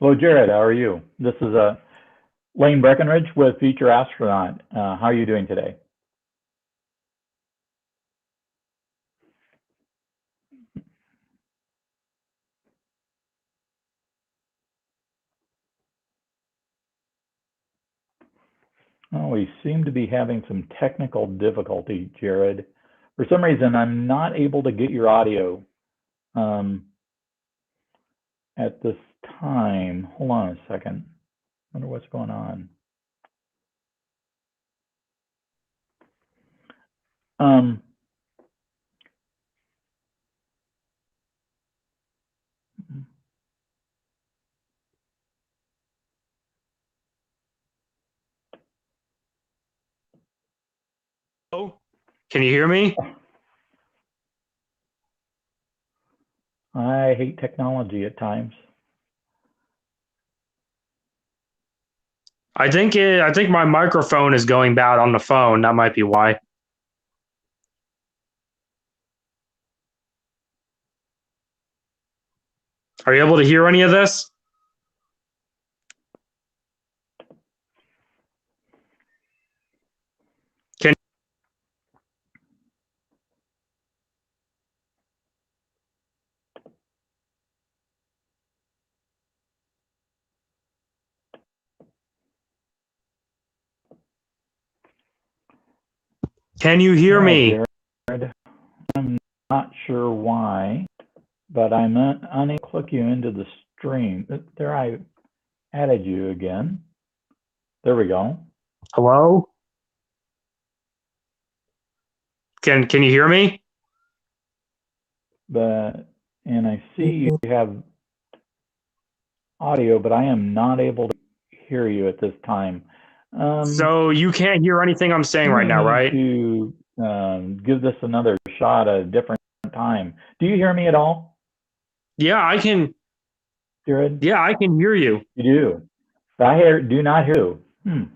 Hello, Jared. How are you? This is Lane Breckenidge with Future Astronaut. How are you doing today? Oh, we seem to be having some technical difficulty, Jared. For some reason, I'm not able to get your audio um, at this time. Hold on a second. I wonder what's going on. Um, Hello? Can you hear me? I hate technology at times. I think my microphone is going bad on the phone. That might be why. Are you able to hear any of this? Can Can you hear Well, me? Jared, I'm not sure why, but I'm unable to click you into the stream. There, I added you again. There we go. Hello? Can you hear me? And I see you have audio, but I am not able to hear you at this time. So you can't hear anything I'm saying We right may now, need right? to give this another shot at a different time. Do you hear me at all, Yeah, I can. Jared? Yeah, I can hear you. You do. But do not hear you.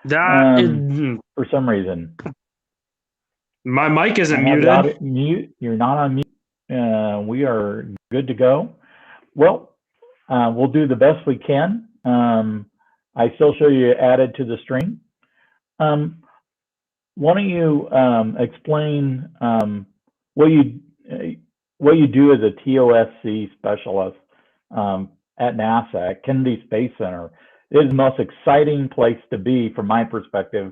That is, For some reason. my mic I isn't have you muted. out mute. You're not on mute. We are good to go. Well, we'll do the best we can. I still show you added to the stream. Why don't you explain what you do as a TOSC specialist at NASA at Kennedy Space Center? It is the most exciting place to be from my perspective.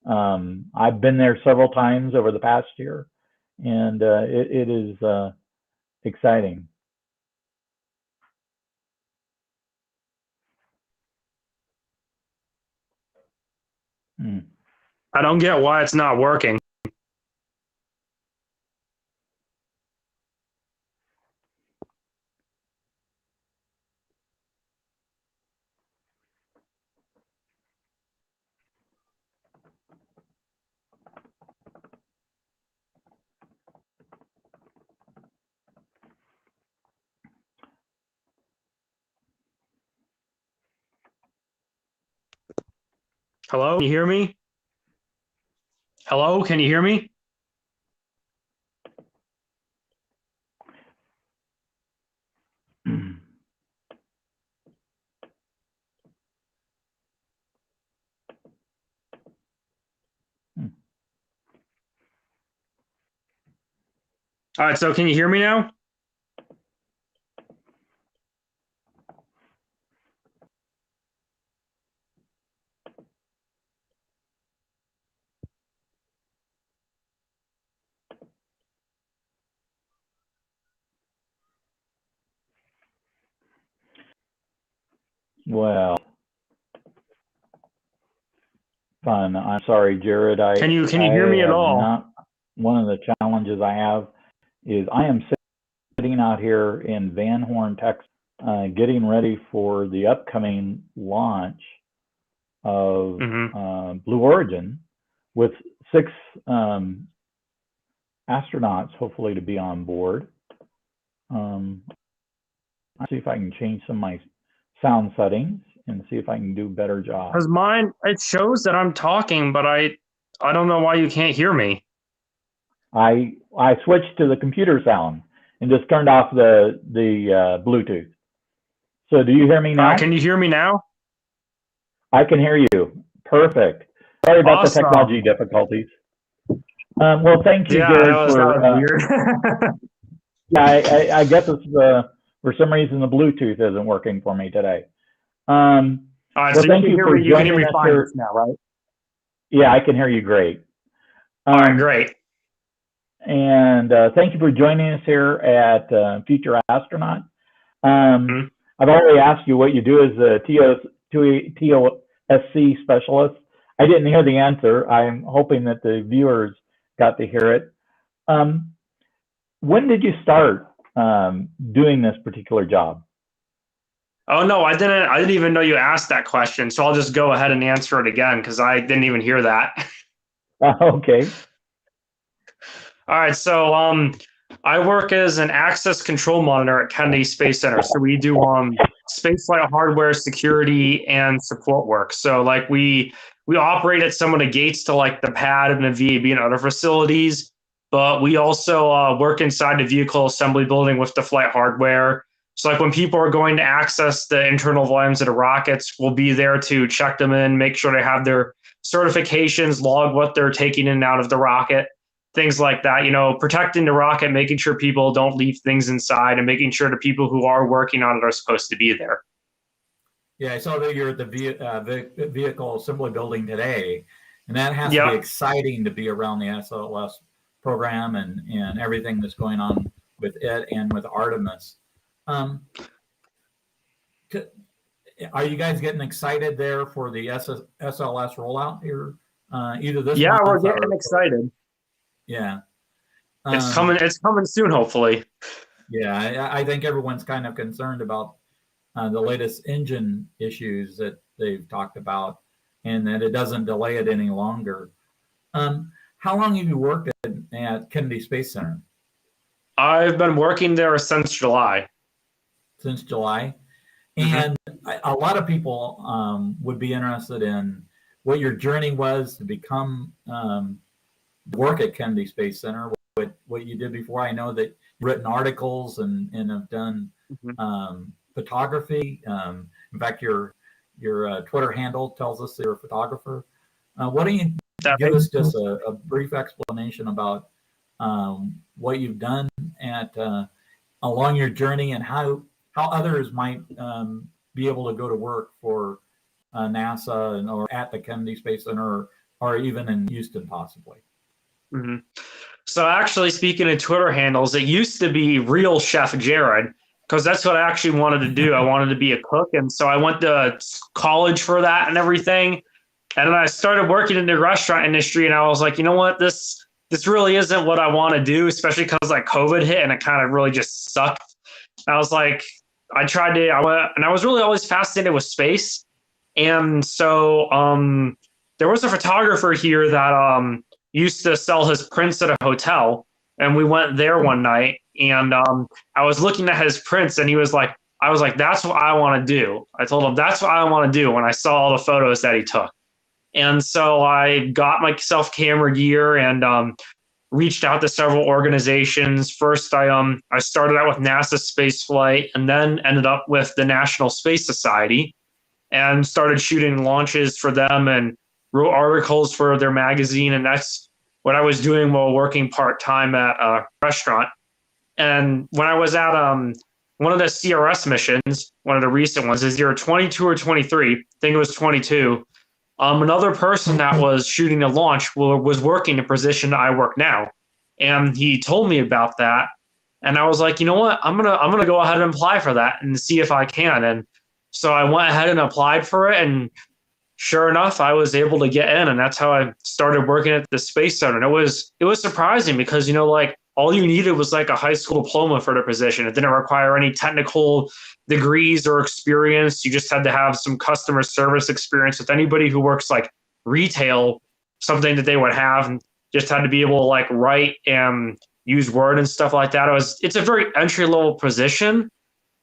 I've been there several times over the past year, and it is exciting. I don't get why it's not working. Hello? Can you hear me? Hello? Can you hear me? All right, so can you hear me now? Well, fun. I'm sorry, Jared. Can you hear I me at have all? not. One of the challenges I have is I am sitting out here in Van Horn, Texas, getting ready for the upcoming launch of Blue Origin with 6 astronauts, hopefully to be on board. I'll see if I can change some of my sound settings and see if I can do a better job. Because mine, it shows that I'm talking, but I don't know why you can't hear me. I switched to the computer sound and just turned off the Bluetooth. So do you hear me now? Can you hear me now? I can hear you. Perfect. Sorry about the Awesome. technology difficulties. Well, thank you, Yeah, Jared, that for. was weird. Yeah, I guess it's for some reason the Bluetooth isn't working for me today. All right, Well, so thank you for you can hear joining me us fine here. just now, right? Yeah, I can hear you great. All right, great. And thank you for joining us here at Future Astronaut. Mhm. I've already asked you what you do as a TOSC Specialist. I didn't hear the answer. I'm hoping that the viewers got to hear it. When did you start doing this particular job? Oh no, I didn't. I didn't even know you asked that question, so I'll just go ahead and answer it again because I didn't even hear that. Okay. All right, so I work as an access control monitor at Kennedy Space Center. So we do spaceflight hardware security and support work. So like we operate at some of the gates to like the pad and the VAB and other facilities, but we also work inside the vehicle assembly building with the flight hardware. So like when people are going to access the internal volumes of the rockets, we'll be there to check them in, make sure they have their certifications, log what they're taking in and out of the rocket, things like that. You know, protecting the rocket, making sure people don't leave things inside, and making sure the people who are working on it are supposed to be there. Yeah, I saw that you're at the vehicle assembly building today, and that has to Yeah. be exciting to be around the SLS program and everything that's going on with it and with Artemis. Are you guys getting excited there for the SLS rollout here? Either this Yeah, month we're getting or excited. yeah. It's coming. It's coming soon, hopefully. Yeah, I think everyone's kind of concerned about the latest engine issues that they've talked about, and that it doesn't delay it any longer. How long have you worked at Kennedy Space Center? I've been working there since July. Since July. Mm-hmm. And a lot of people would be interested in what your journey was to become work at Kennedy Space Center, what you did before. I know that you've written articles and have done photography. In fact, your Twitter handle tells us you're a photographer. Why don't you give us just a brief explanation about what you've done at along your journey and how others might be able to go to work for NASA or at the Kennedy Space Center or even in Houston possibly. Mm-hmm. So actually, speaking of Twitter handles, it used to be Real Chef Jared, because that's what I actually wanted to do. I wanted to be a cook, and so I went to college for that and everything. And then I started working in the restaurant industry, and I was like, you know what, this really isn't what I want to do, especially because like COVID hit and it kind of really just sucked. I was like, I was really always fascinated with space, and so there was a photographer here that used to sell his prints at a hotel, and we went there one night, and I was looking at his prints, and I was like, that's what I want to do. I told him that's what I want to do when I saw all the photos that he took. And so I got myself camera gear and reached out to several organizations. First, I started out with NASA Spaceflight, and then ended up with the National Space Society, and started shooting launches for them and wrote articles for their magazine. And that's what I was doing while working part-time at a restaurant. And when I was at one of the CRS missions, one of the recent ones, is year 22 or 23, I think it was 22, another person that was shooting a launch was working the position I work now. And he told me about that. And I was like, you know what? I'm gonna go ahead and apply for that and see if I can. And so I went ahead and applied for it, and sure enough, I was able to get in, and that's how I started working at the Space Center. And it was surprising because, you know, like all you needed was like a high school diploma for the position. It didn't require any technical degrees or experience. You just had to have some customer service experience with anybody who works like retail, something that they would have, and just had to be able to like write and use Word and stuff like that. It's a very entry level position,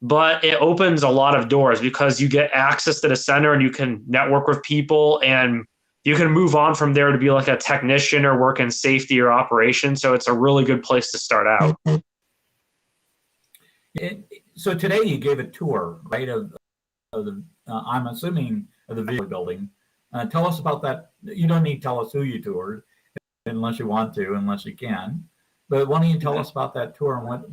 but it opens a lot of doors because you get access to the center and you can network with people, and you can move on from there to be like a technician or work in safety or operations. So it's a really good place to start out. So today you gave a tour, right, of I'm assuming, of the vehicle building. Tell us about that. You don't need to tell us who you toured, unless you want to, unless you can. But why don't you tell us about that tour, and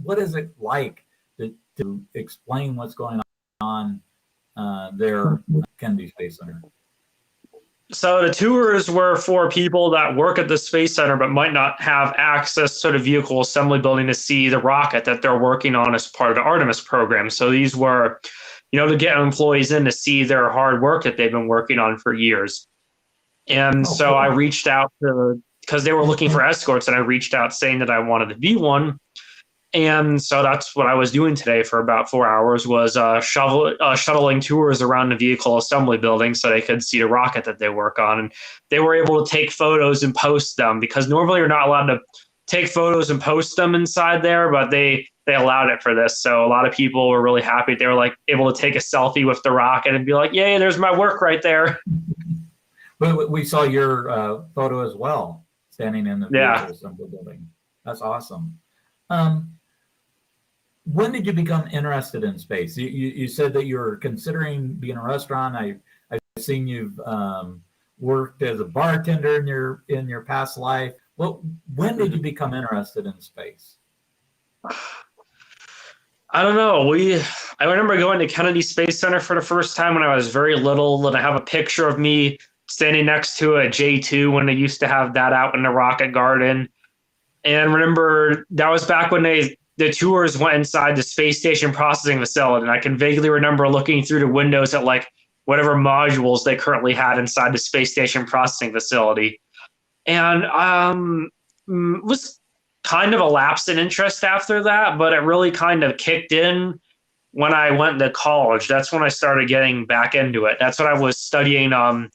what is it like to explain what's going on there at Kennedy Space Center? So the tours were for people that work at the Space Center but might not have access to the vehicle assembly building to see the rocket that they're working on as part of the Artemis program. So these were, to get employees in to see their hard work that they've been working on for years. And so I reached out because they were looking for escorts, and I reached out saying that I wanted to be one. And so that's what I was doing today for about 4 hours, was shuttling tours around the vehicle assembly building so they could see the rocket that they work on. And they were able to take photos and post them, because normally you're not allowed to take photos and post them inside there, but they allowed it for this. So a lot of people were really happy. They were like able to take a selfie with the rocket and be like, yay, there's my work right there. But we saw your photo as well, standing in the vehicle assembly building. That's awesome. When did you become interested in space? You said that you were considering being a restaurant. I've seen you've worked as a bartender in your past life. Well, when did you become interested in space? I don't know. I remember going to Kennedy Space Center for the first time when I was very little, and I have a picture of me standing next to a J2 when they used to have that out in the rocket garden. And remember, that was back when the tours went inside the space station processing facility. And I can vaguely remember looking through the windows at like whatever modules they currently had inside the space station processing facility. And was kind of a lapse in interest after that, but it really kind of kicked in when I went to college. That's when I started getting back into it. That's when I was studying for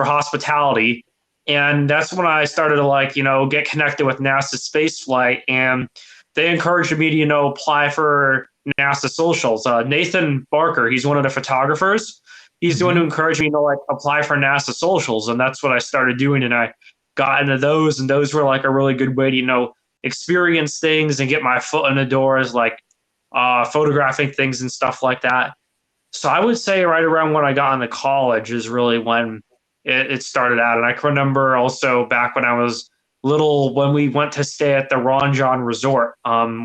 hospitality. And that's when I started to get connected with NASA spaceflight, and they encouraged me to, apply for NASA socials. Nathan Barker, he's one of the photographers. He's the one who encouraged me to apply for NASA socials. And that's what I started doing. And I got into those, and those were a really good way to, experience things and get my foot in the door as photographing things and stuff like that. So I would say right around when I got into college is really when it started out. And I can remember also back when I was little, when we went to stay at the Ron John Resort,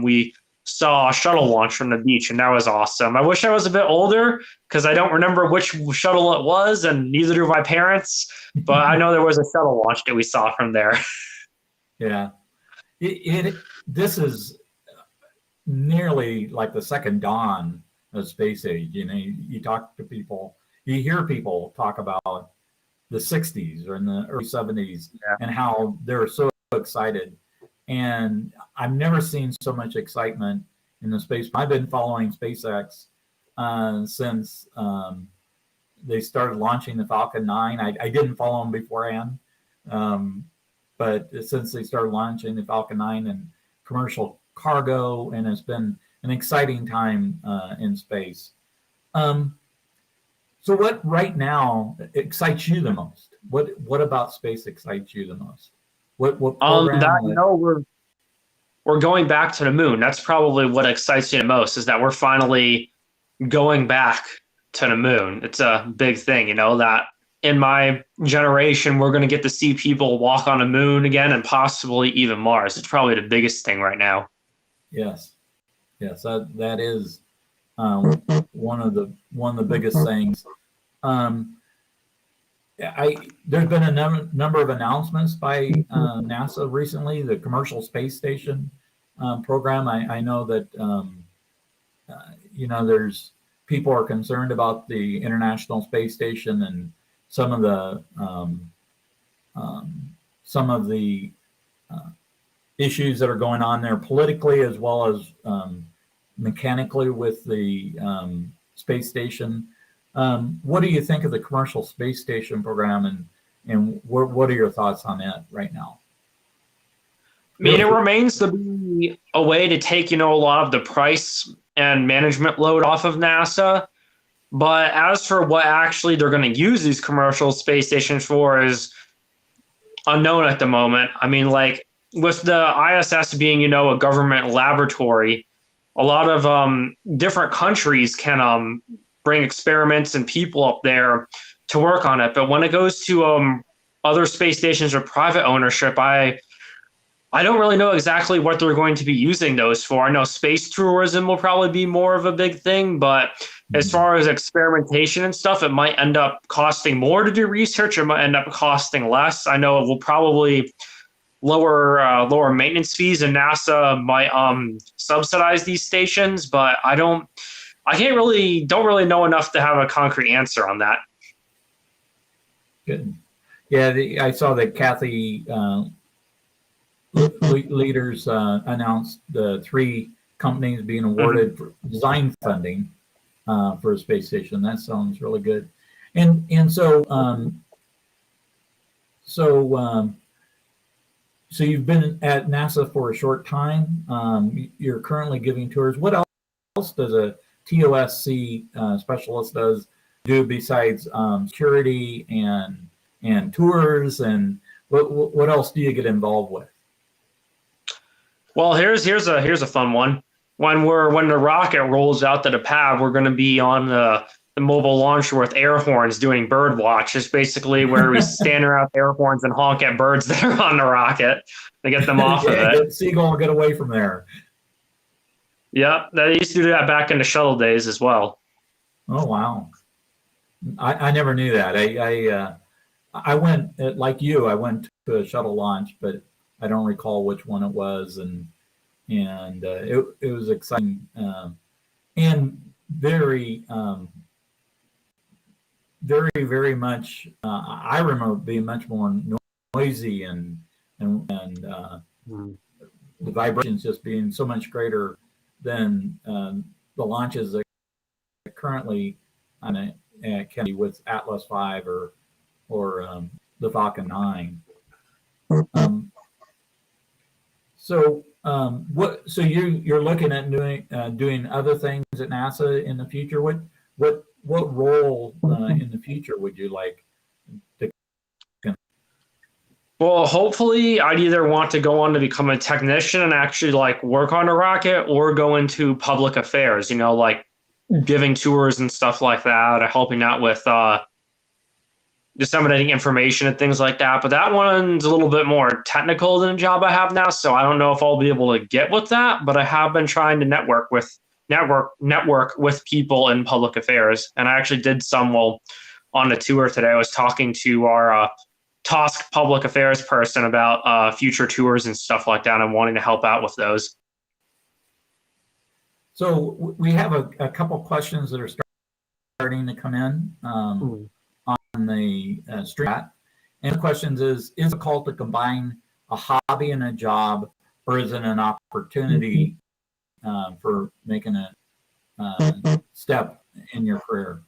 we saw a shuttle launch from the beach, and that was awesome. I wish I was a bit older because I don't remember which shuttle it was, and neither do my parents, but I know there was a shuttle launch that we saw from there. Yeah. This is nearly like the second dawn of space age. You talk to people, you hear people talk about the 60s or in the early 70s and how they're so excited. And I've never seen so much excitement in the space. I've been following SpaceX since they started launching the Falcon 9. I didn't follow them beforehand, but since they started launching the Falcon 9 and commercial cargo, and it's been an exciting time in space. So what right now excites you the most? What about space excites you the most? What program? We're going back to the moon. That's probably what excites me the most, is that we're finally going back to the moon. It's a big thing, that in my generation, we're going to get to see people walk on the moon again, and possibly even Mars. It's probably the biggest thing right now. Yes, that is one of the biggest things. There's been a number of announcements by NASA recently. The commercial space station program. I know that there's people are concerned about the International Space Station and some of the issues that are going on there politically, as well as mechanically with the space station. What do you think of the commercial space station program, and what are your thoughts on that right now? I mean, it remains to be a way to take, a lot of the price and management load off of NASA. But as for what actually they're going to use these commercial space stations for is unknown at the moment. I mean, with the ISS being, a government laboratory, a lot of different countries can bring experiments and people up there to work on it. But when it goes to other space stations or private ownership, I don't really know exactly what they're going to be using those for. I know space tourism will probably be more of a big thing, but as far as experimentation and stuff, it might end up costing more to do research. It might end up costing less. I know it will probably lower maintenance fees, and NASA might subsidize these stations, but don't really know enough to have a concrete answer on that. Good. Yeah, I saw that Kathy leaders announced the 3 companies being awarded for design funding for a space station. That sounds really good. And so you've been at NASA for a short time. You're currently giving tours. What else does a TOSC specialist do besides security and tours, and what else do you get involved with? Well, here's a fun one. When the rocket rolls out to the pad, we're going to be on the mobile launcher with air horns doing bird watch. It's basically where we stand around air horns and honk at birds that are on the rocket to get them off of it. Seagull, get away from there. Yep, they used to do that back in the shuttle days as well. Oh wow, I never knew that. I went like you. I went to a shuttle launch, but I don't recall which one it was, and it was exciting and very very much. I remember being much more noisy and the vibrations just being so much greater than the launches that currently can be with Atlas V or the Falcon 9. So you're looking at doing other things at NASA in the future. What role in the future would you like to? Well, hopefully I'd either want to go on to become a technician and actually like work on a rocket, or go into public affairs, like giving tours and stuff like that, or helping out with disseminating information and things like that. But that one's a little bit more technical than the job I have now, so I don't know if I'll be able to get with that. But I have been trying to network with people in public affairs, and I actually did some on the tour today. I was talking to our TOSC public affairs person about future tours and stuff like that, and wanting to help out with those. So we have a couple questions that are starting to come in on the stream. And the questions is it called to combine a hobby and a job, or is it an opportunity for making a step in your career?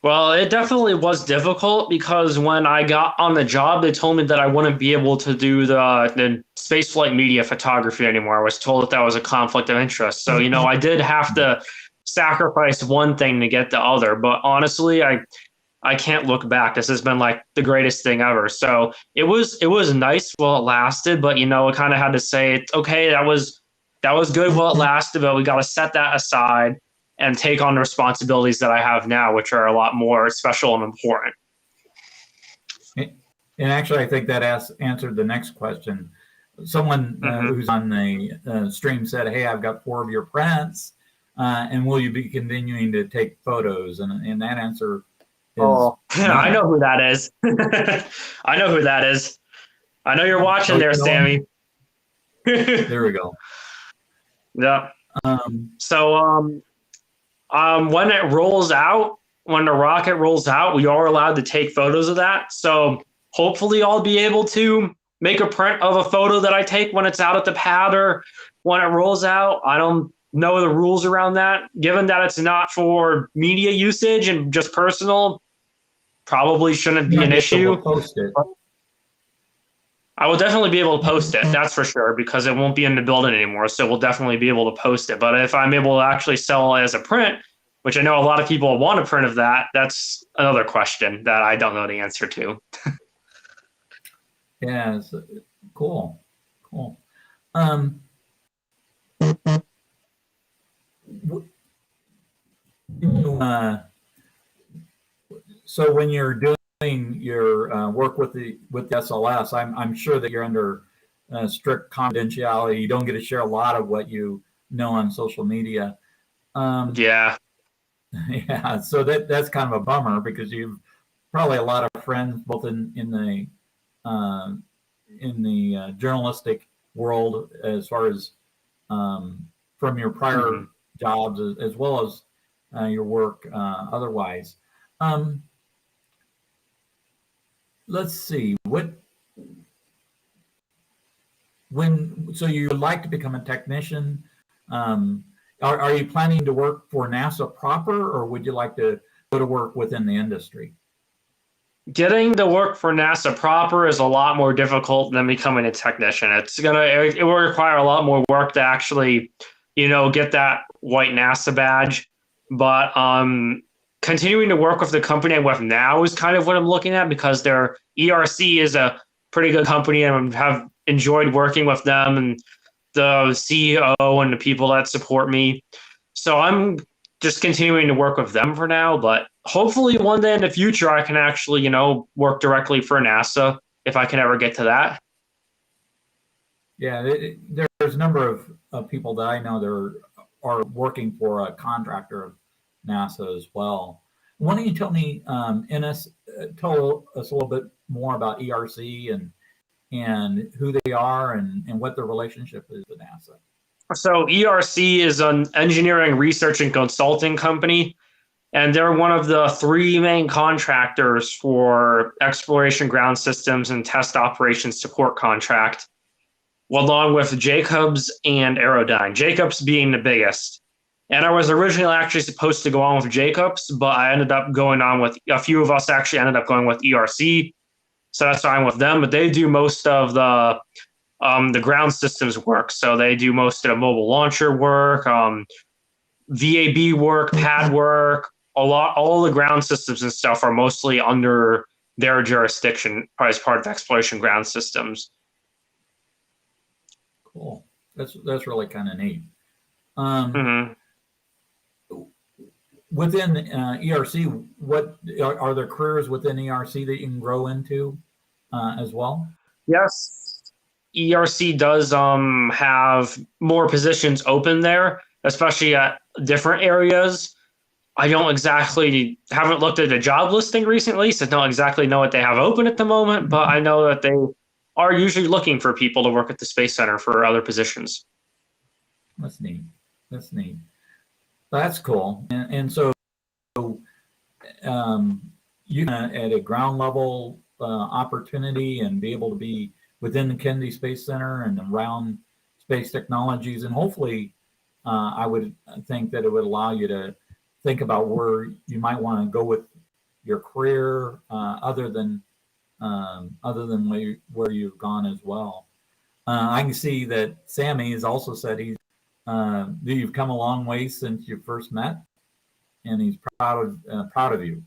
Well, it definitely was difficult, because when I got on the job, they told me that I wouldn't be able to do the spaceflight media photography anymore. I was told that was a conflict of interest. So, I did have to sacrifice one thing to get the other. But honestly, I can't look back. This has been like the greatest thing ever. So it was nice while it lasted, but I kind of had to say, okay, that was good while it lasted, but we got to set that aside and take on the responsibilities that I have now, which are a lot more special and important. And actually, I think that answered the next question. Someone who's on the stream said, "Hey, I've got 4 of your prints, and will you be continuing to take photos?" And that answer is I know who that is. I know who that is. I know you're watching there, Sammy. There we go. Yeah. When it rolls out, when the rocket rolls out, we are allowed to take photos of that. So hopefully I'll be able to make a print of a photo that I take when it's out at the pad or when it rolls out. I don't know the rules around that. Given that it's not for media usage and just personal, probably shouldn't be an issue. Post it. I will definitely be able to post it, that's for sure, because it won't be in the building anymore. So we'll definitely be able to post it. But if I'm able to actually sell it as a print, which I know a lot of people want a print of that, that's another question that I don't know the answer to. Yeah, cool. so when you're doing your work with the SLS, I'm sure that you're under strict confidentiality. You don't get to share a lot of what you know on social media. Yeah. Yeah, so that's kind of a bummer because you've probably a lot of friends both in the journalistic world as far as from your prior jobs as well as your work otherwise. Let's see so you would like to become a technician. Are you planning to work for NASA proper, or would you like to go to work within the industry? Getting to work for NASA proper is a lot more difficult than becoming a technician. It will require a lot more work to actually, get that white NASA badge. But continuing to work with the company I'm with now is kind of what I'm looking at, because their ERC is a pretty good company, and I have enjoyed working with them and the CEO and the people that support me. So I'm just continuing to work with them for now, but hopefully one day in the future I can actually, work directly for NASA if I can ever get to that. Yeah, there's a number of people that I know that are working for a contractor of NASA as well. Why don't you tell me, tell us a little bit more about ERC and who they are and what their relationship is to NASA. So ERC is an engineering, research, and consulting company, and they're one of the three main contractors for exploration ground systems and test operations support contract, along with Jacobs and Aerodyne, Jacobs being the biggest. And I was originally actually supposed to go on with Jacobs, but I ended up going on with, a few of us actually ended up going with ERC. So that's why I'm with them, but they do most of the ground systems work. So they do most of the mobile launcher work, VAB work, pad work, all the ground systems and stuff are mostly under their jurisdiction as part of exploration ground systems. Cool. That's really kind of neat. Within ERC, what are there careers within ERC that you can grow into as well? Yes, ERC does have more positions open there, especially at different areas. I haven't looked at a job listing recently, so don't exactly know what they have open at the moment, but I know that they are usually looking for people to work at the Space Center for other positions. That's neat. That's cool. And so you can, at a ground level opportunity and be able to be within the Kennedy Space Center and around space technologies. And hopefully I would think that it would allow you to think about where you might want to go with your career other than where you've gone as well. I can see that Sammy has also said you've come a long way since you first met, and he's proud of you.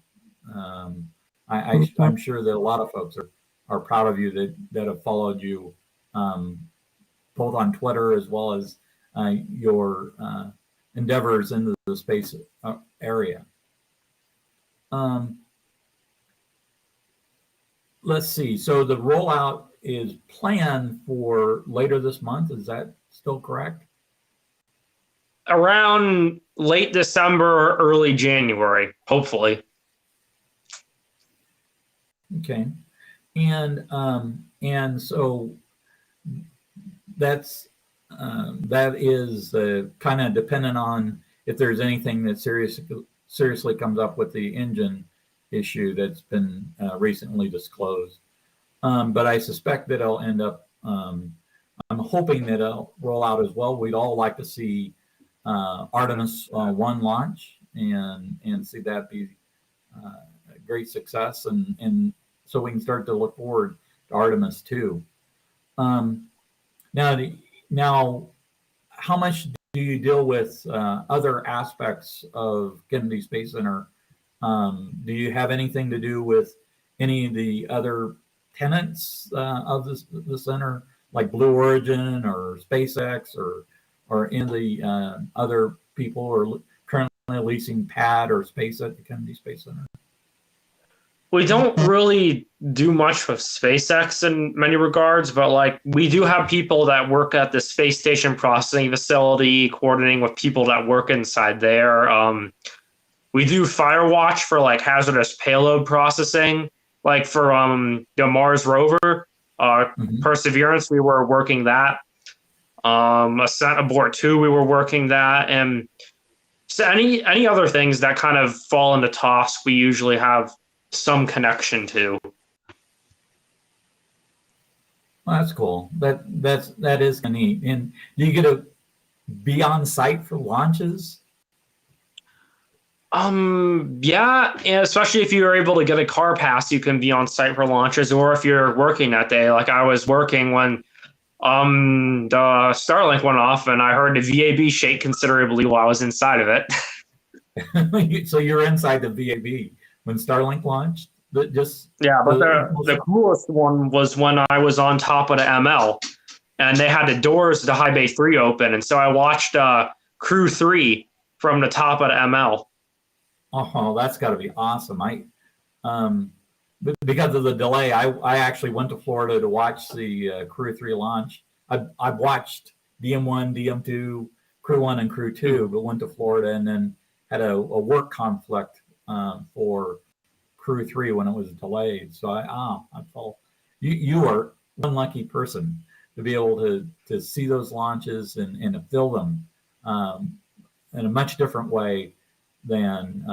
I'm sure that a lot of folks are proud of you that have followed you both on Twitter as well as your endeavors into the space area. Let's see. So the rollout is planned for later this month. Is that still correct? Around late December or early January, hopefully. Okay. And so that is kind of dependent on if there's anything that seriously comes up with the engine issue that's been recently disclosed. But I suspect that it'll end up, I'm hoping that it'll roll out as well. We'd all like to see Artemis 1 launch and see that be a great success, and so we can start to look forward to Artemis 2. Now, how much do you deal with other aspects of Kennedy Space Center? Do you have anything to do with any of the other tenants of the center, like Blue Origin or SpaceX or any of the other people, or currently leasing pad or space at the Kennedy Space Center? We don't really do much with SpaceX in many regards, but like we do have people that work at the space station processing facility, coordinating with people that work inside there. We do Firewatch for like hazardous payload processing, like for the Mars rover, Perseverance. We were working that. Ascent Abort 2, we were working that, and so any other things that kind of fall into TOSC, we usually have some connection to. Well, that's cool. That is kind of neat. And do you get to be on site for launches? Yeah, and especially if you're able to get a car pass, you can be on site for launches, or if you're working that day. Like I was working when the Starlink went off, and I heard the VAB shake considerably while I was inside of it. So you're inside the VAB when Starlink launched? But the coolest one was when I was on top of the ML, and they had the doors to High Bay 3 open, and so I watched Crew 3 from the top of the ML. Oh, that's got to be awesome! Because of the delay, I actually went to Florida to watch the Crew 3 launch. I've watched DM1, DM2, Crew 1, and Crew 2, but went to Florida and then had a work conflict for Crew 3 when it was delayed. So I felt you are one lucky person to be able to see those launches and to fill them in a much different way than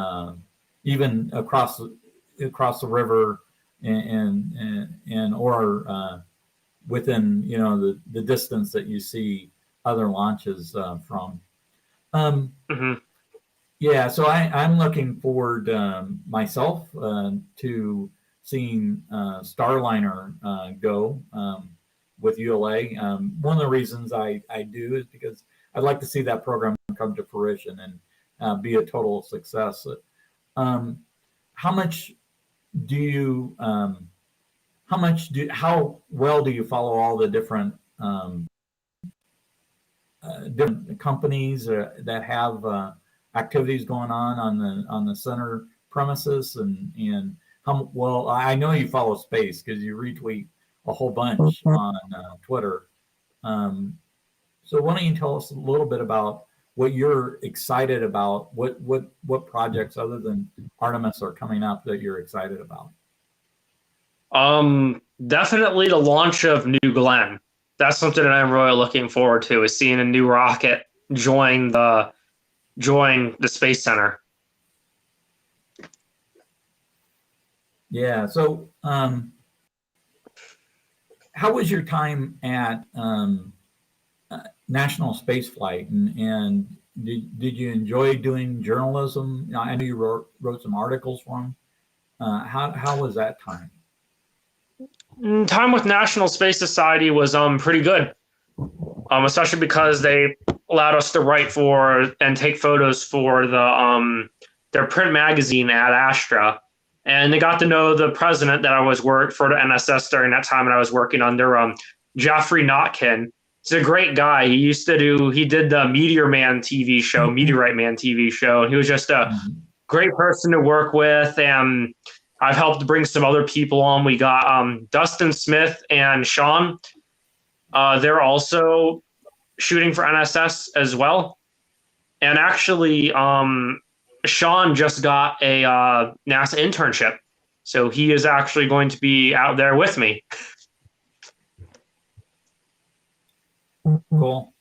even across the river and or within the distance that you see other launches from. Yeah, so I'm looking forward myself to seeing Starliner go with ULA. One of the reasons I do is because I'd like to see that program come to fruition and be a total success. How well do you follow all the different companies that have activities going on the center premises, and how well? I know you follow space because you retweet a whole bunch on Twitter. So why don't you tell us a little bit about what you're excited about? What projects other than Artemis are coming up that you're excited about? Definitely the launch of New Glenn. That's something that I'm really looking forward to, is seeing a new rocket join the Space Center. Yeah. So, how was your time at National Space Flight, and did you enjoy doing journalism? I know you wrote some articles for them. How was that time? Time with National Space Society was pretty good, especially because they allowed us to write for and take photos for their print magazine Ad Astra, and they got to know the president that I was worked for the NSS during that time, and I was working under Jeffrey Notkin. He's a great guy. He did the Meteorite Man TV show, and he was just a great person to work with. And I've helped bring some other people on. We got Dustin Smith and Sean. They're also shooting for NSS as well. And actually, Sean just got a NASA internship. So he is actually going to be out there with me. Cool.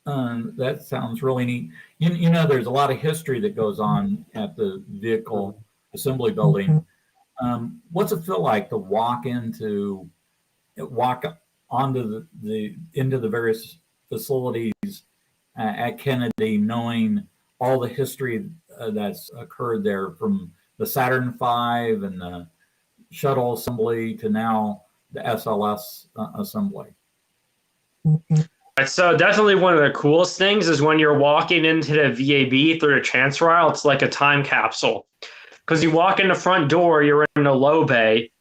That sounds really neat. You know, there's a lot of history that goes on at the vehicle assembly building. What's it feel like to walk onto into the various facilities at Kennedy, knowing all the history that's occurred there, from the Saturn V and the shuttle assembly to now the SLS assembly? So definitely one of the coolest things is when you're walking into the VAB through the transfer aisle, it's like a time capsule. Because you walk in the front door, you're in the low bay,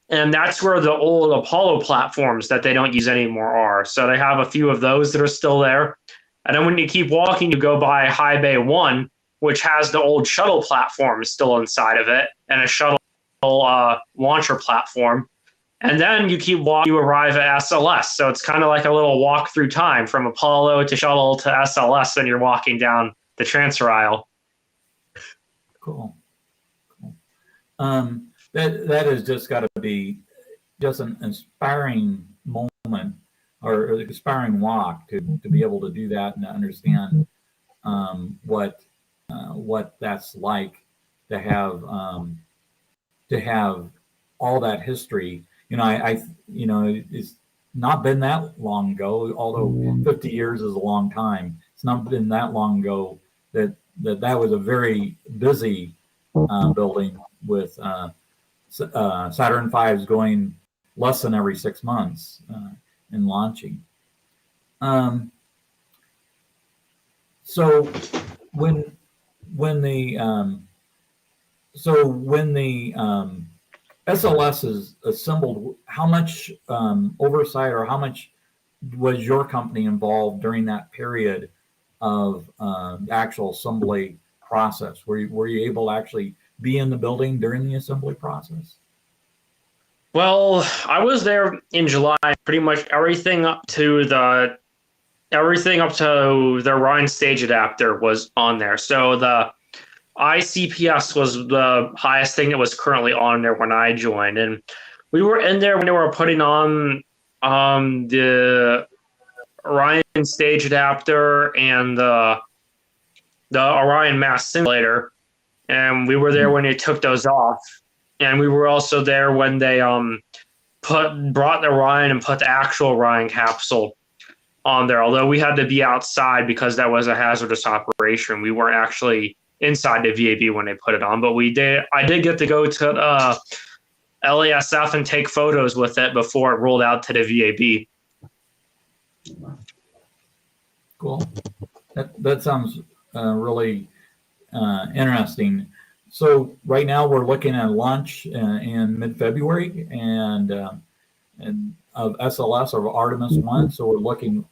and that's where the old Apollo platforms that they don't use anymore are. So they have a few of those that are still there. And then when you keep walking, you go by High Bay 1, which has the old shuttle platform still inside of it, and a shuttle launcher platform. And then you keep walking, you arrive at SLS. So it's kind of like a little walk through time from Apollo to shuttle to SLS, and you're walking down the transfer aisle. Cool. That has just got to be just an inspiring moment or an inspiring walk to be able to do that and to understand what that's like to have all that history. It's not been that long ago, although 50 years is a long time. It's not been that long ago that was a very busy building with Saturn V's going less than every 6 months in launching. So when the SLS is assembled, how much oversight or how much was your company involved during that period of the actual assembly process? Were you able to actually be in the building during the assembly process? Well, I was there in July. Pretty much everything up to the Orion stage adapter was on there. So the ICPS was the highest thing that was currently on there when I joined, and we were in there when they were putting on the Orion stage adapter and the Orion mass simulator, and we were there when they took those off, and we were also there when they brought the Orion and put the actual Orion capsule on there. Although we had to be outside because that was a hazardous operation, we weren't actually inside the VAB when they put it on. But I did get to go to LASF and take photos with it before it rolled out to the VAB. Cool. That sounds really interesting. So right now we're looking at launch in mid-February and of SLS or Artemis 1. So we're looking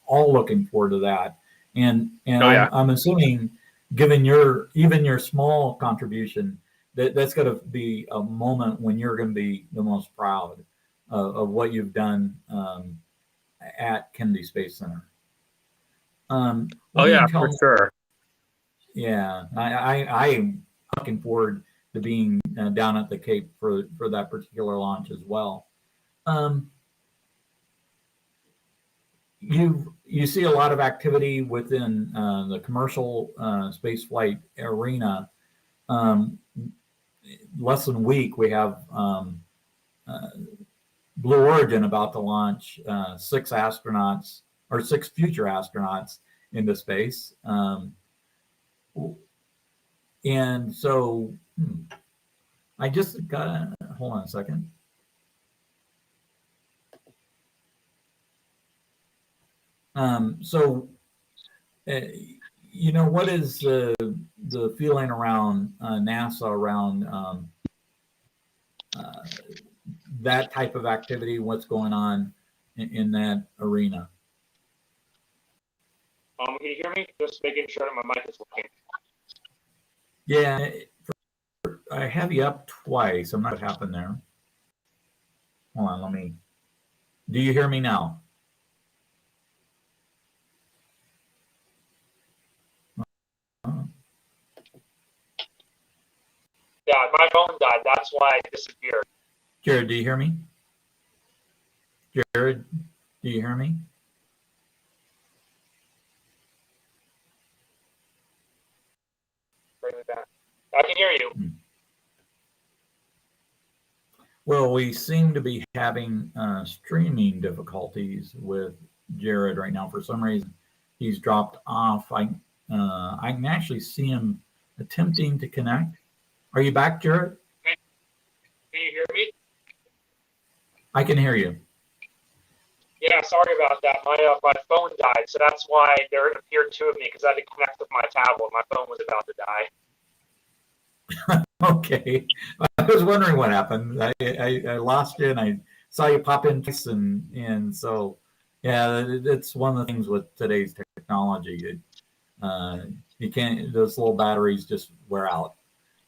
forward to that. And I'm assuming, given your small contribution, that's going to be a moment when you're going to be the most proud of what you've done at Kennedy Space Center. For sure. Yeah, I'm looking forward to being down at the Cape for that particular launch as well. You see a lot of activity within the commercial spaceflight arena. Less than a week, we have Blue Origin about to launch 6 astronauts or 6 future astronauts into space. And so I just got hold on a second. What is the feeling around NASA around that type of activity? What's going on in that arena? Can you hear me? Just making sure that my mic is working. Yeah, I have you up twice. I'm not what happened there. Hold on, do you hear me now? Yeah, my phone died. That's why it disappeared. Jared, do you hear me? Jared, do you hear me? Bring me back. I can hear you. Well, we seem to be having streaming difficulties with Jared right now. For some reason, he's dropped off. I can actually see him attempting to connect. Are you back, Jared? Can you hear me? I can hear you. Yeah, sorry about that. My phone died, so that's why there appeared 2 of me, because I had to connect with my tablet. My phone was about to die. Okay, I was wondering what happened. I lost you, and I saw you pop in twice, and so yeah, it's one of the things with today's technology. You can't; those little batteries just wear out.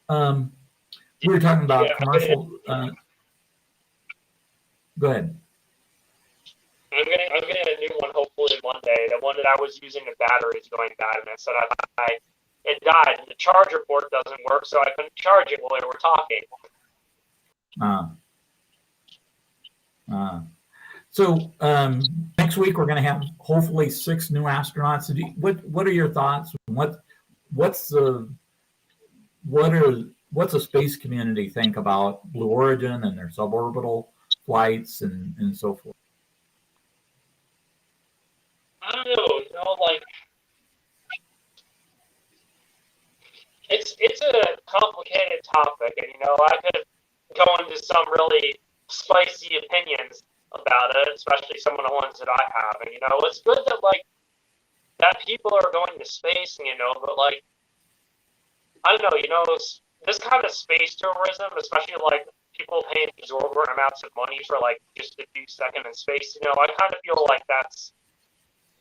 We were talking about commercial. Go ahead. I'm getting a new one hopefully one day. The one that I was using, the battery is going bad, and so it died. And the charger port doesn't work, so I couldn't charge it while we were talking. So next week we're going to have hopefully 6 new astronauts. What are your thoughts? What's the space community think about Blue Origin and their suborbital flights and so forth? I don't know, like it's a complicated topic, and I could go into some really spicy opinions about it, especially some of the ones that I have. And it's good that that people are going to space, but I don't know, this kind of space tourism, especially people paying exorbitant amounts of money for just a few seconds in space, I kind of feel like that's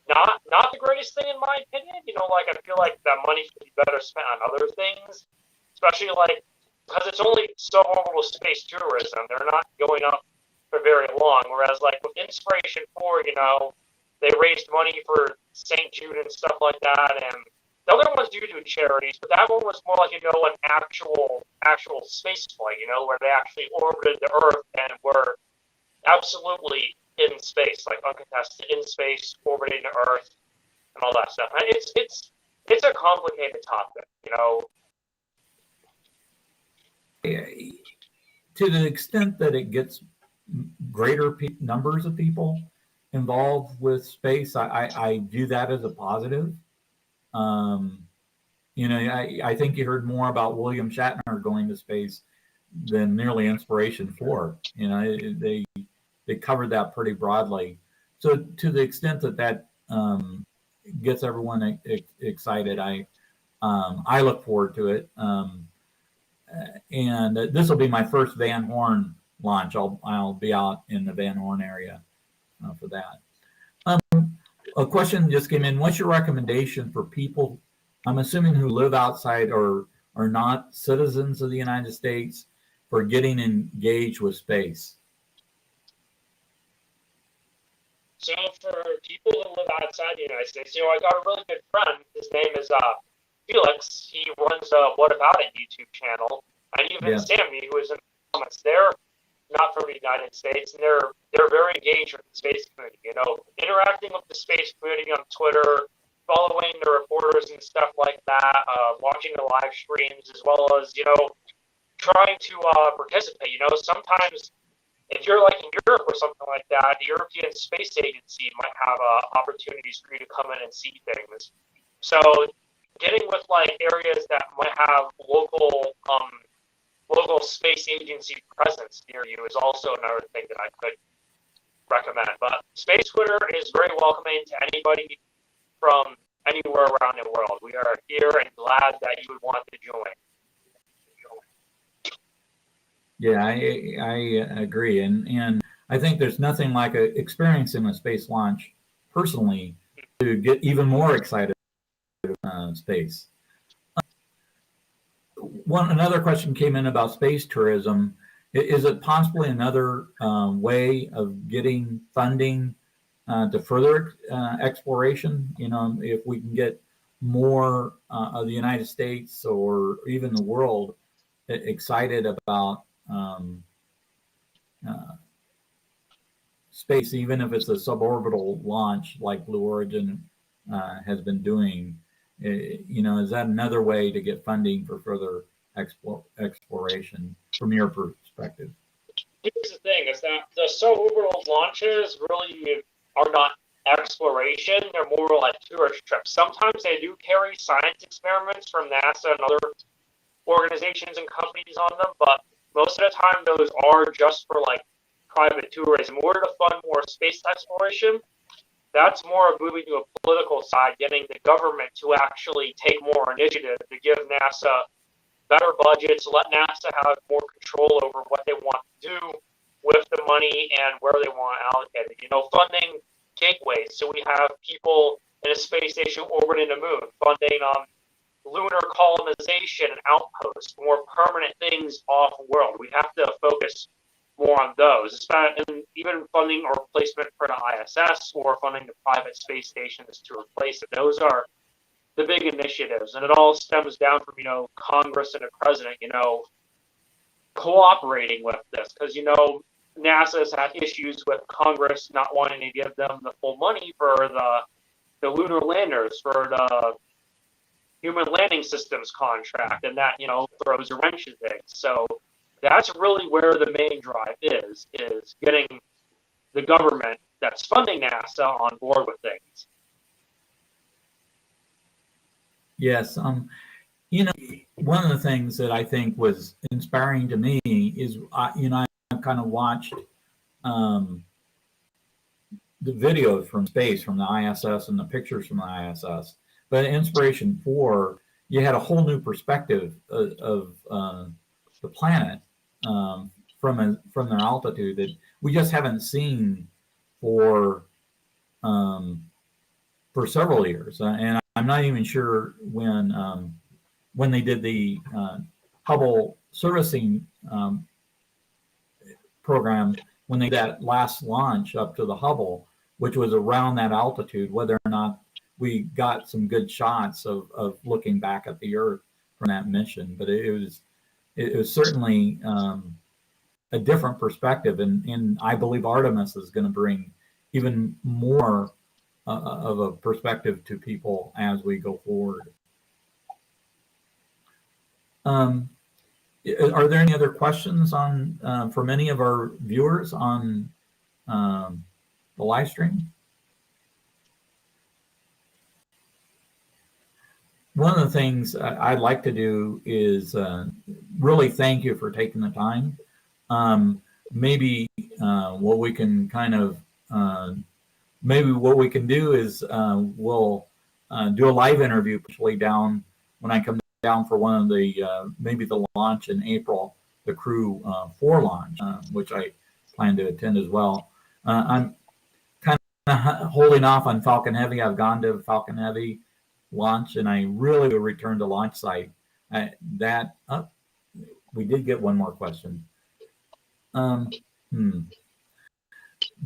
not the greatest thing in my opinion. I feel like that money should be better spent on other things, especially because it's only suborbital space tourism. They're not going up for very long. Whereas with Inspiration 4, they raised money for St. Jude and stuff like that, and the other ones do charities, but that one was more like an actual space flight, where they actually orbited the Earth and were absolutely in space, uncontested in space, orbiting the Earth, and all that stuff. And it's a complicated topic, To the extent that it gets greater numbers of people involved with space, I view that as a positive. I think you heard more about William Shatner going to space than nearly Inspiration 4. They covered that pretty broadly. So to the extent that gets everyone excited, I look forward to it. And this will be my first Van Horn launch. I'll be out in the Van Horn area for that. A question just came in. What's your recommendation for people, I'm assuming, who live outside or are not citizens of the United States, for getting engaged with space? So for people who live outside the United States, I got a really good friend. His name is Felix. He runs a What About It YouTube channel. And even Sammy, who is in the comments, they're not from the United States, and they're very engaged with the space community, interacting with the space community on Twitter, following the reporters and stuff like that, watching the live streams, as well as, trying to participate. Sometimes if you're in Europe or something like that, the European Space Agency might have opportunities for you to come in and see things. So getting with areas that might have local space agency presence near you is also another thing that I could recommend. But Space Twitter is very welcoming to anybody from anywhere around the world. We are here and glad that you would want to join. Yeah, I agree, and I think there's nothing like experiencing a space launch personally to get even more excited about space. Another question came in about space tourism. Is it possibly another way of getting funding to further exploration? If we can get more of the United States or even the world excited about space, even if it's a suborbital launch like Blue Origin has been doing, is that another way to get funding for further exploration from your perspective? Here's the thing, is that the suborbital launches really are not exploration. They're more like tourist trips. Sometimes they do carry science experiments from NASA and other organizations and companies on them, but most of the time those are just for private tourism. In order to fund more space exploration, that's more of moving to a political side, getting the government to actually take more initiative to give NASA better budgets, let NASA have more control over what they want to do with the money and where they want to allocate it. Funding gateways. So we have people in a space station orbiting the moon, funding lunar colonization and outposts, more permanent things off world. We have to focus more on those, and even funding or replacement for the ISS or funding the private space stations to replace it. Those are the big initiatives, and it all stems down from, Congress and the president, cooperating with this, because, NASA has had issues with Congress not wanting to give them the full money for the lunar landers, for the human landing systems contract, and that, throws a wrench in things. So that's really where the main drive is getting the government that's funding NASA on board with things. Yes. One of the things that I think was inspiring to me is, I kind of watched the videos from space, from the ISS, and the pictures from the ISS. But Inspiration 4, you had a whole new perspective of the planet from their altitude that we just haven't seen for several years. And I'm not even sure when they did the Hubble servicing program, when they did that last launch up to the Hubble, which was around that altitude, whether or not we got some good shots of looking back at the Earth from that mission. But it was certainly a different perspective, and I believe Artemis is going to bring even more of a perspective to people as we go forward. Are there any other questions from any of our viewers on the live stream? One of the things I'd like to do is really thank you for taking the time. Maybe what we can do is we'll do a live interview actually down when I come down for one of the maybe the launch in April, the Crew 4 launch, which I plan to attend as well. I'm kind of holding off on Falcon Heavy. I've gone to Falcon Heavy launch, and I really will return to launch site. We did get one more question. Do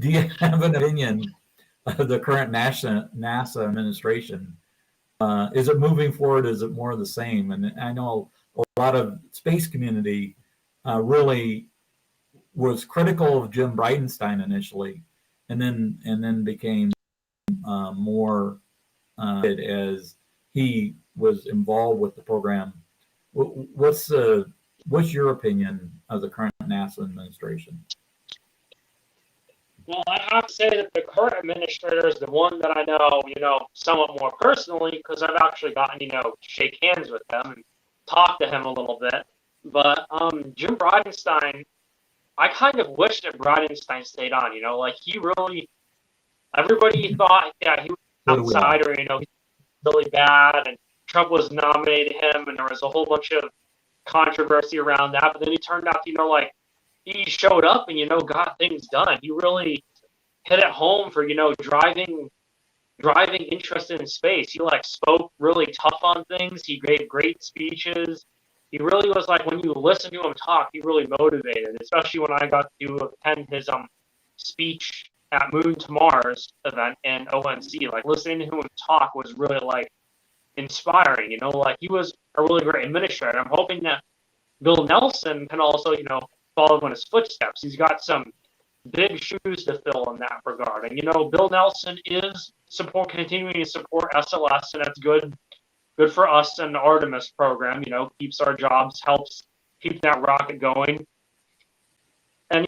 you have an opinion of the current NASA administration? Is it moving forward? Is it more of the same? And I know a lot of space community really was critical of Jim Bridenstine initially, and then became more as he was involved with the program. What's your opinion of the current NASA administration? Well, I have to say that the current administrator is the one that I know, somewhat more personally, because I've actually gotten, shake hands with him and talk to him a little bit. But Jim Bridenstine, I kind of wish that Bridenstine stayed on. He really, everybody thought, he was an outsider. He's really bad, and Trump was nominated him, and there was a whole bunch of controversy around that. But then he turned out, he showed up and, got things done. He really hit it home for, driving interest in space. He spoke really tough on things. He gave great speeches. He really was when you listen to him talk, he really motivated, especially when I got to attend his speech at Moon to Mars event in ONC. Listening to him talk was really inspiring. He was a really great administrator. I'm hoping that Bill Nelson can also, follow in his footsteps. He's got some big shoes to fill in that regard. And, Bill Nelson is continuing to support SLS, and that's good for us and the Artemis program, keeps our jobs, helps keep that rocket going. And,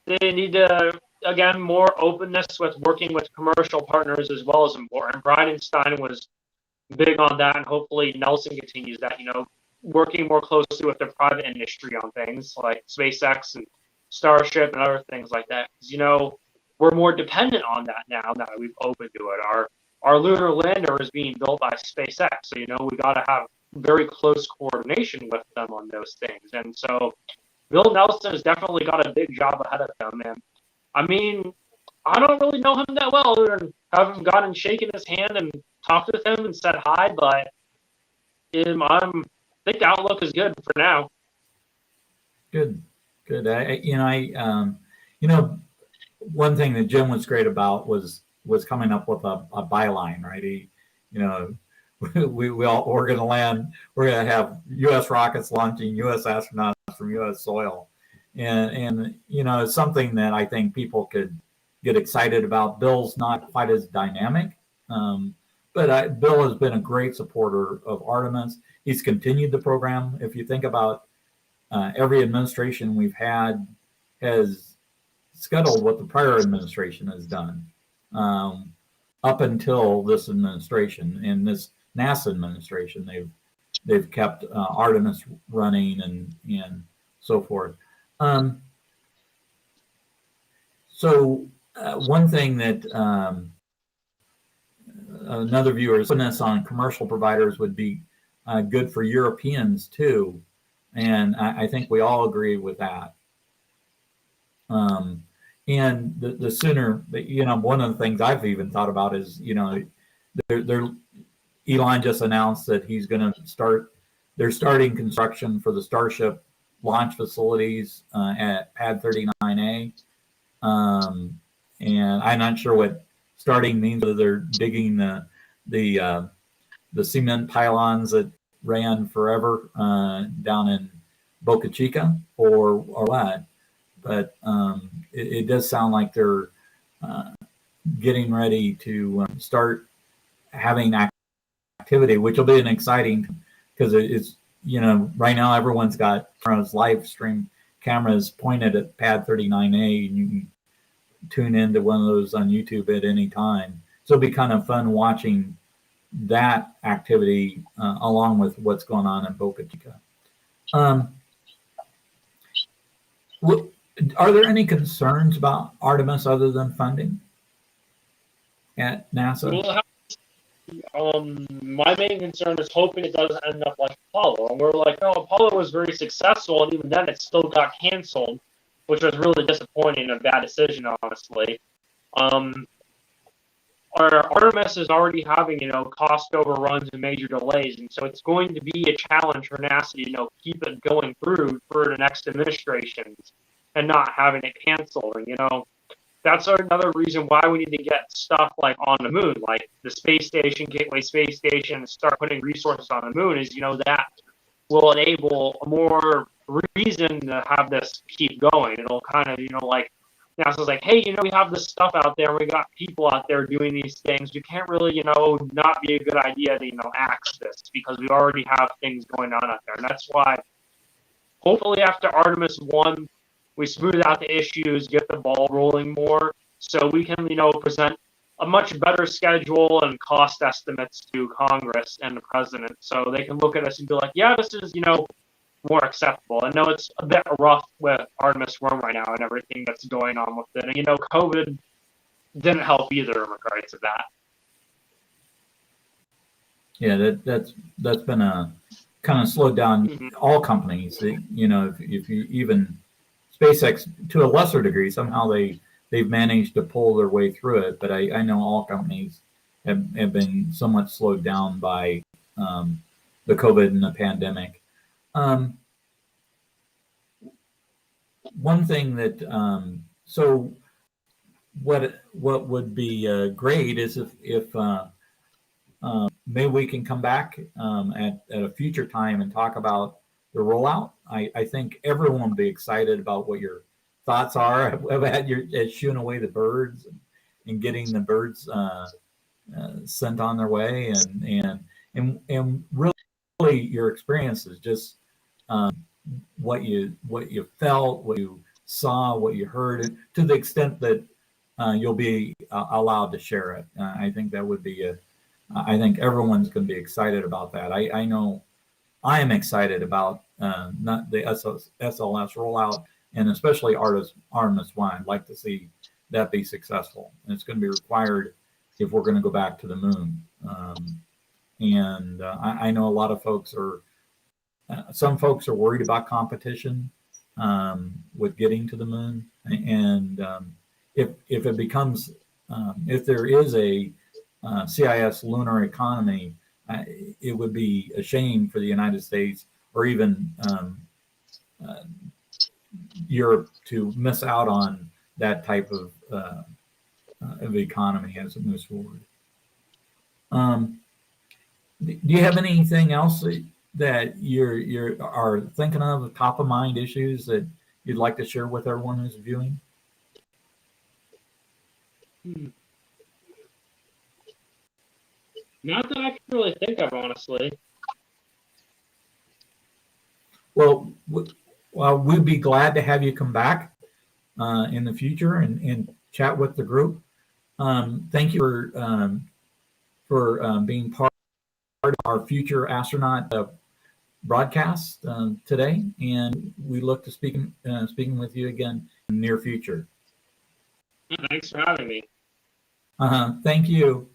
they need to, again, more openness with working with commercial partners as well as important. Bridenstine was big on that, and hopefully Nelson continues that, working more closely with the private industry on things like SpaceX and Starship and other things like that. Because, we're more dependent on that now that we've opened to it. Our lunar lander is being built by SpaceX. So, we got to have very close coordination with them on those things. And so Bill Nelson has definitely got a big job ahead of him. And I mean, I don't really know him that well other than Haven't gone and shaken his hand and talked with him and said hi, but I think the outlook is good for now. Good. One thing that Jim was great about was coming up with a byline, right? He, we're going to land, we're going to have U.S. rockets launching U.S. astronauts from U.S. soil. And it's something that I think people could get excited about. Bill's not quite as dynamic, but Bill has been a great supporter of Artemis. He's continued the program. If you think about every administration we've had has scuttled what the prior administration has done up until this administration. And this NASA administration, they've kept Artemis running and so forth. One thing that another viewer is putting this on commercial providers would be good for Europeans too, and I think we all agree with that. And the sooner that, one of the things I've even thought about is, Elon just announced that he's going to they're starting construction for the Starship launch facilities at Pad 39A. And I'm not sure what starting means, whether they're digging the cement pylons that ran forever down in Boca Chica or what. But it does sound like they're getting ready to start having activity, which will be an exciting, because it's, right now everyone's got live stream cameras pointed at Pad 39A, and you can tune into one of those on YouTube at any time. So it'll be kind of fun watching that activity along with what's going on in Boca Chica. Are there any concerns about Artemis other than funding at NASA? Well, my main concern is hoping it doesn't end up like Apollo. And we're like, no, Apollo was very successful, and even then it still got canceled, which was really disappointing and a bad decision, honestly. Our Artemis is already having, cost overruns and major delays, and so it's going to be a challenge for NASA to, keep it going through for the next administrations and not having it canceled. And, that's another reason why we need to get stuff like on the moon, like the space station, Gateway Space Station, and start putting resources on the moon is, that will enable a more reason to have this keep going. It'll kind of, like NASA's like, hey, we have this stuff out there. We got people out there doing these things. We can't really, not be a good idea to, axe this because we already have things going on out there. And that's why hopefully after Artemis 1, we smooth out the issues, get the ball rolling more, so we can, present a much better schedule and cost estimates to Congress and the president, so they can look at us and be like, yeah, this is, more acceptable. I know it's a bit rough with Artemis 1 right now and everything that's going on with it. And, COVID didn't help either in regards to that. Yeah, that's been a kind of slowed down all companies. If you even SpaceX, to a lesser degree, somehow they've managed to pull their way through it. But I know all companies have been somewhat slowed down by the COVID and the pandemic. One thing that so what would be great is if maybe we can come back at a future time and talk about the rollout. I think everyone will be excited about what your thoughts are. I've had shooing away the birds and getting the birds sent on their way, and really your experiences, just what you felt, what you saw, what you heard, to the extent that you'll be allowed to share it. I think that would be I think everyone's going to be excited about that. I know I am excited about not the SLS rollout, and especially Artemis 1. I'd like to see that be successful. And it's going to be required if we're going to go back to the moon. I know a lot of folks some folks are worried about competition with getting to the moon. And if it becomes if there is a CIS lunar economy, it would be a shame for the United States or even Europe to miss out on that type of economy as it moves forward. Do you have anything else that you are thinking of, top of mind issues that you'd like to share with everyone who's viewing? Not that I can really think of, honestly. Well, we'd be glad to have you come back in the future and chat with the group. Thank you for being part of our Future Astronaut broadcast today, and we look to speaking with you again in the near future. Thanks for having me. Thank you.